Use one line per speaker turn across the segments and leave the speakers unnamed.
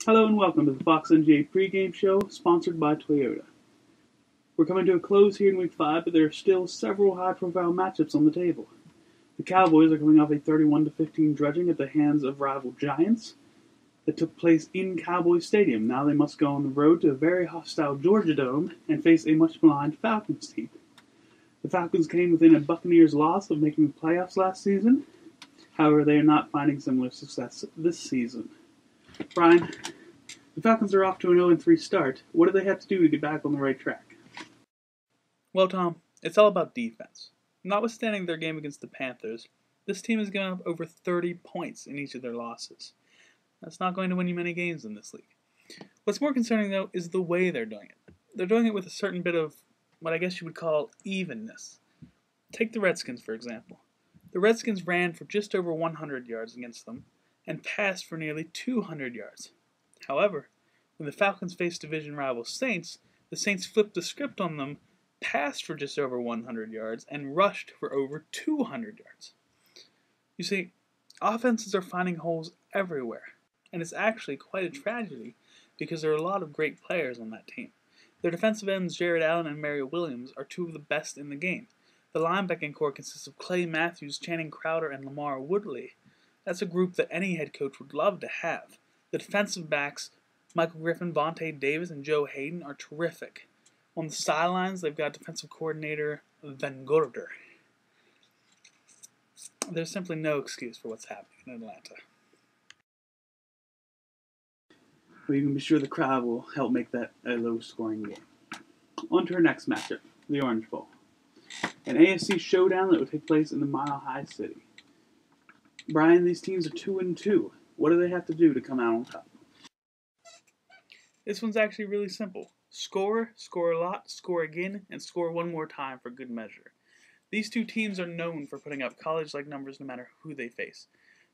Hello and welcome to the Fox NBA pregame show, sponsored by Toyota. We're coming to a close here in Week 5, but there are still several high-profile matchups on the table. The Cowboys are coming off a 31-15 dredging at the hands of rival Giants that took place in Cowboys Stadium. Now they must go on the road to a very hostile Georgia Dome and face a much-maligned Falcons team. The Falcons came within a Buccaneers loss of making the playoffs last season. However, they are not finding similar success this season. Brian, the Falcons are off to an 0-3 start. What do they have to do to get back on the right track?
Well, Tom, it's all about defense. Notwithstanding their game against the Panthers, this team has given up over 30 points in each of their losses. That's not going to win you many games in this league. What's more concerning, though, is the way they're doing it. They're doing it with a certain bit of what I guess you would call evenness. Take the Redskins, for example. The Redskins ran for just over 100 yards against them and passed for nearly 200 yards. However, when the Falcons faced division rival Saints, the Saints flipped the script on them, passed for just over 100 yards, and rushed for over 200 yards. You see, offenses are finding holes everywhere, and it's actually quite a tragedy because there are a lot of great players on that team. Their defensive ends, Jared Allen and Mario Williams, are two of the best in the game. The linebacking core consists of Clay Matthews, Channing Crowder, and Lamar Woodley. That's a group that any head coach would love to have. The defensive backs, Michael Griffin, Vontae Davis, and Joe Hayden, are terrific. On the sidelines, they've got defensive coordinator Van Gorder. There's simply no excuse for what's happening in Atlanta.
Well, you can be sure the crowd will help make that a low-scoring game. On to our next matchup, the Orange Bowl. An AFC showdown that will take place in the Mile High City. Brian, these teams are 2-2. What do they have to do to come out on top?
This one's actually really simple. Score, score a lot, score again, and score one more time for good measure. These two teams are known for putting up college-like numbers no matter who they face.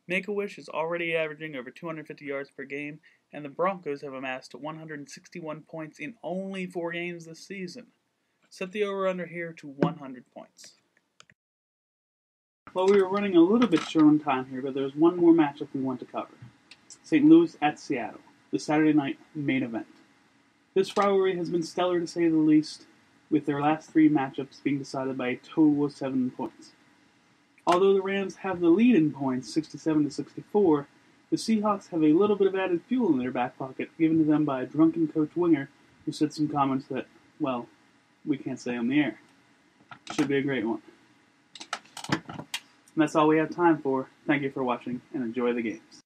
Make-A-Wish is already averaging over 250 yards per game, and the Broncos have amassed 161 points in only 4 games this season. Set the over-under here to 100 points.
Well, we were running a little bit short on time here, but there's one more matchup we want to cover. St. Louis at Seattle, the Saturday night main event. This rivalry has been stellar to say the least, with their last 3 matchups being decided by a total of 7 points. Although the Rams have the lead in points, 67-64, the Seahawks have a little bit of added fuel in their back pocket, given to them by a drunken Coach Winger, who said some comments that, well, we can't say on the air. Should be a great one. And that's all we have time for. Thank you for watching, and enjoy the games.